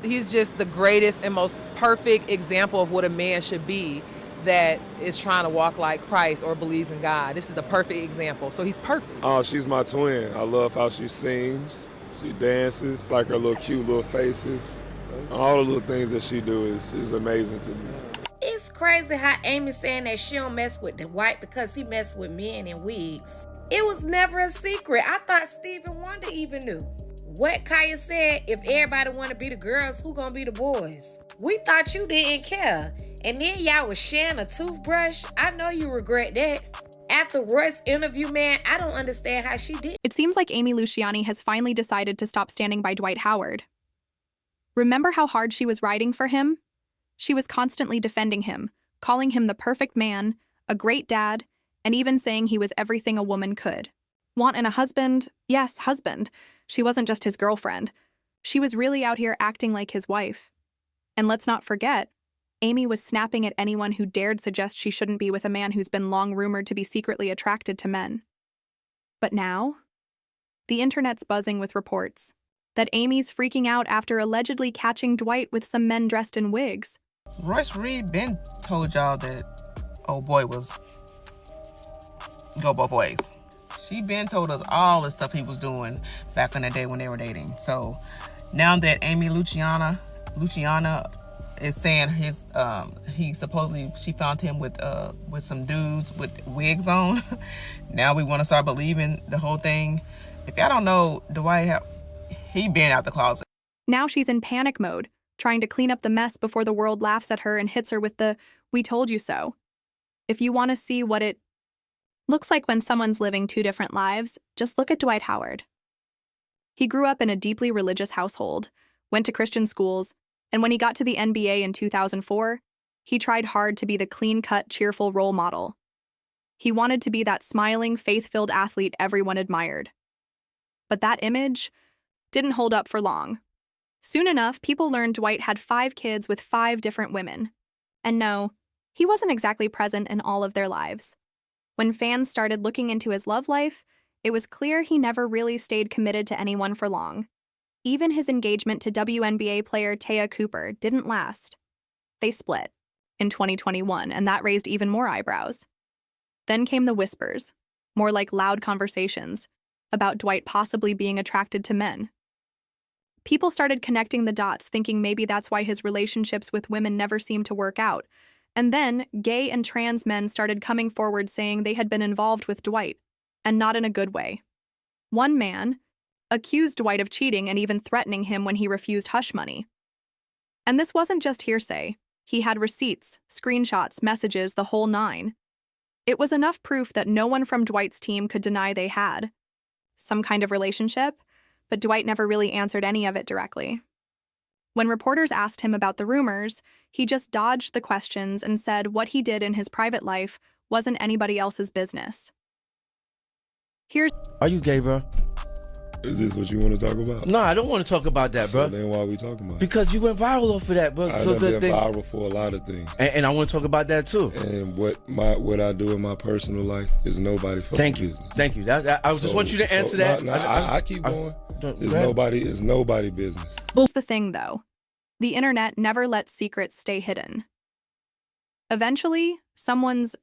He's just the greatest and most perfect example of what a man should be that is trying to walk like Christ or believes in God. This is the perfect example. So he's perfect. Oh, she's my twin. I love how she sings. She dances, like her little cute little faces. All the little things that she do is amazing to me. It's crazy how Amy's saying that she don't mess with Dwight because he messes with men in wigs. It was never a secret. I thought Stevie Wonder even knew. What Kaya said, if everybody want to be the girls, who gonna be the boys? We thought you didn't care. And then y'all was sharing a toothbrush. I know you regret that. After Roy's interview, man, I don't understand how she did. It seems like Amy Luciani has finally decided to stop standing by Dwight Howard. Remember how hard she was riding for him? She was constantly defending him, calling him the perfect man, a great dad, and even saying he was everything a woman could. Want in a husband? Yes, husband. She wasn't just his girlfriend. She was really out here acting like his wife. And let's not forget, Amy was snapping at anyone who dared suggest she shouldn't be with a man who's been long rumored to be secretly attracted to men. But now, the internet's buzzing with reports that Amy's freaking out after allegedly catching Dwight with some men dressed in wigs. Royce Reed been told y'all that old boy was go both ways. She been told us all the stuff he was doing back in the day when they were dating. So now that Amy Luciana is saying he supposedly she found him with some dudes with wigs on. Now we want to start believing the whole thing. If y'all don't know, Dwight, he been out the closet. Now she's in panic mode, trying to clean up the mess before the world laughs at her and hits her with the "we told you so." If you want to see what it looks like when someone's living two different lives, just look at Dwight Howard. He grew up in a deeply religious household, went to Christian schools, and when he got to the NBA in 2004, he tried hard to be the clean-cut, cheerful role model. He wanted to be that smiling, faith-filled athlete everyone admired. But that image didn't hold up for long. Soon enough, people learned Dwight had 5 kids with 5 different women. And no, he wasn't exactly present in all of their lives. When fans started looking into his love life, it was clear he never really stayed committed to anyone for long. Even his engagement to WNBA player Taya Cooper didn't last. They split in 2021, and that raised even more eyebrows. Then came the whispers, more like loud conversations, about Dwight possibly being attracted to men. People started connecting the dots, thinking maybe that's why his relationships with women never seemed to work out. And then, gay and trans men started coming forward saying they had been involved with Dwight, and not in a good way. One man accused Dwight of cheating and even threatening him when he refused hush money. And this wasn't just hearsay. He had receipts, screenshots, messages, the whole 9. It was enough proof that no one from Dwight's team could deny they had some kind of relationship, but Dwight never really answered any of it directly. When reporters asked him about the rumors, he just dodged the questions and said what he did in his private life wasn't anybody else's business. Are you gay, bro? Is this what you want to talk about? No, I don't want to talk about that, So bro. then why are we talking about it? Because you went viral off of that, bro. I've been viral for a lot of things. And I want to talk about that too. And what I do in my personal life is nobody fucking business. Thank you. I just want you to answer that. I keep going. It's nobody business. That's the thing, though. The internet never lets secrets stay hidden. Eventually, someone's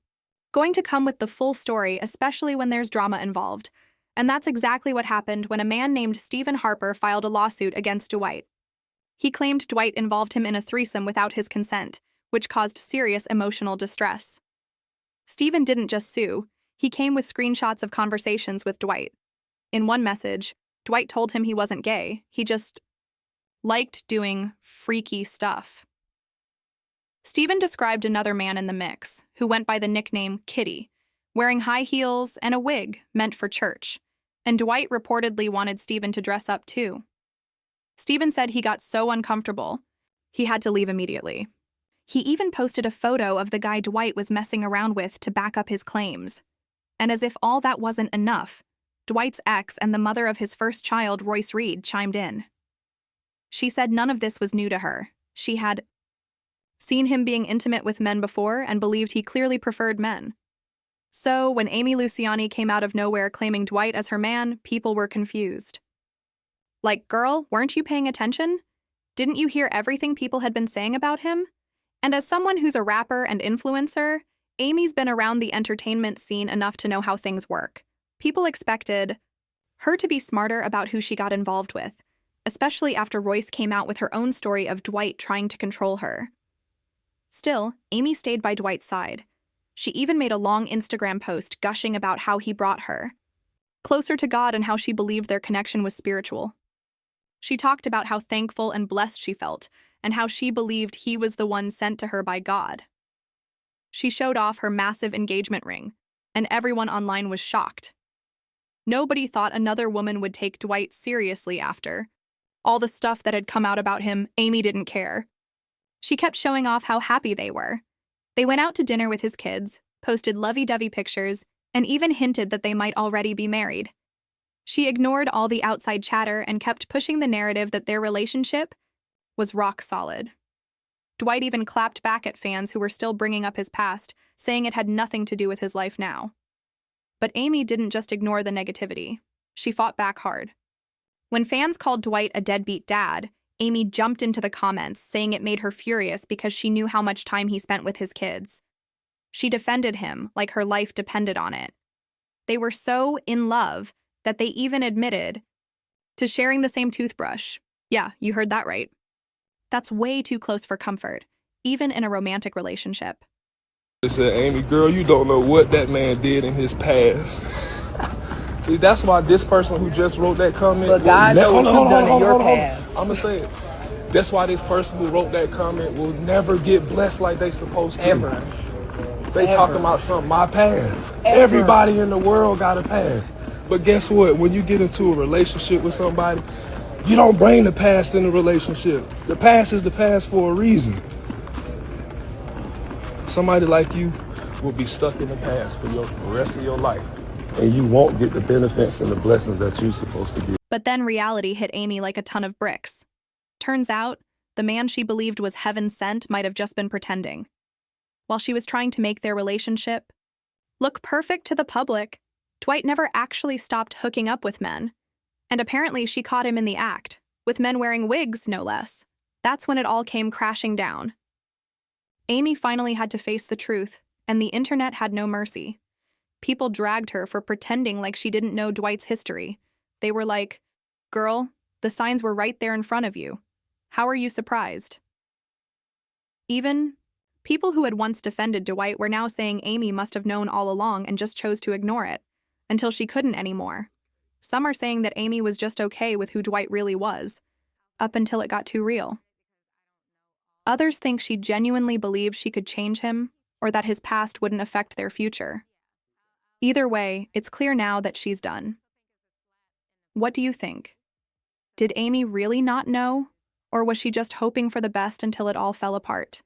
going to come with the full story, especially when there's drama involved. And that's exactly what happened when a man named Stephen Harper filed a lawsuit against Dwight. He claimed Dwight involved him in a threesome without his consent, which caused serious emotional distress. Stephen didn't just sue, he came with screenshots of conversations with Dwight. In one message, Dwight told him he wasn't gay, he just liked doing freaky stuff. Stephen described another man in the mix, who went by the nickname Kitty, wearing high heels and a wig meant for church, and Dwight reportedly wanted Stephen to dress up too. Stephen said he got so uncomfortable, he had to leave immediately. He even posted a photo of the guy Dwight was messing around with to back up his claims. And as if all that wasn't enough, Dwight's ex and the mother of his first child, Royce Reed, chimed in. She said none of this was new to her. She had seen him being intimate with men before and believed he clearly preferred men. So, when Amy Luciani came out of nowhere claiming Dwight as her man, people were confused. Like, girl, weren't you paying attention? Didn't you hear everything people had been saying about him? And as someone who's a rapper and influencer, Amy's been around the entertainment scene enough to know how things work. People expected her to be smarter about who she got involved with, especially after Royce came out with her own story of Dwight trying to control her. Still, Amy stayed by Dwight's side. She even made a long Instagram post gushing about how he brought her closer to God and how she believed their connection was spiritual. She talked about how thankful and blessed she felt, and how she believed he was the one sent to her by God. She showed off her massive engagement ring, and everyone online was shocked. Nobody thought another woman would take Dwight seriously after all the stuff that had come out about him. Amy didn't care. She kept showing off how happy they were. They went out to dinner with his kids, posted lovey-dovey pictures, and even hinted that they might already be married. She ignored all the outside chatter and kept pushing the narrative that their relationship was rock solid. Dwight even clapped back at fans who were still bringing up his past, saying it had nothing to do with his life now. But Amy didn't just ignore the negativity. She fought back hard. When fans called Dwight a deadbeat dad, Amy jumped into the comments, saying it made her furious because she knew how much time he spent with his kids. She defended him like her life depended on it. They were so in love that they even admitted to sharing the same toothbrush. Yeah, you heard that right. That's way too close for comfort, even in a romantic relationship. They said, Amy, girl, you don't know what that man did in his past. See, that's why this person who just wrote that comment... But God knows what you've done in your past. I'm going to say it. That's why this person who wrote that comment will never get blessed like they supposed to. Ever. They talking about something, my past. Everybody in the world got a past. But guess what? When you get into a relationship with somebody, you don't bring the past in the relationship. The past is the past for a reason. Somebody like you will be stuck in the past for the rest of your life. And you won't get the benefits and the blessings that you're supposed to get. But then reality hit Amy like a ton of bricks. Turns out, the man she believed was heaven sent might have just been pretending. While she was trying to make their relationship look perfect to the public, Dwight never actually stopped hooking up with men. And apparently she caught him in the act, with men wearing wigs, no less. That's when it all came crashing down. Amy finally had to face the truth, and the internet had no mercy. People dragged her for pretending like she didn't know Dwight's history. They were like, "Girl, the signs were right there in front of you. How are you surprised?" Even people who had once defended Dwight were now saying Amy must have known all along and just chose to ignore it, until she couldn't anymore. Some are saying that Amy was just okay with who Dwight really was, up until it got too real. Others think she genuinely believed she could change him, or that his past wouldn't affect their future. Either way, it's clear now that she's done. What do you think? Did Amy really not know, or was she just hoping for the best until it all fell apart?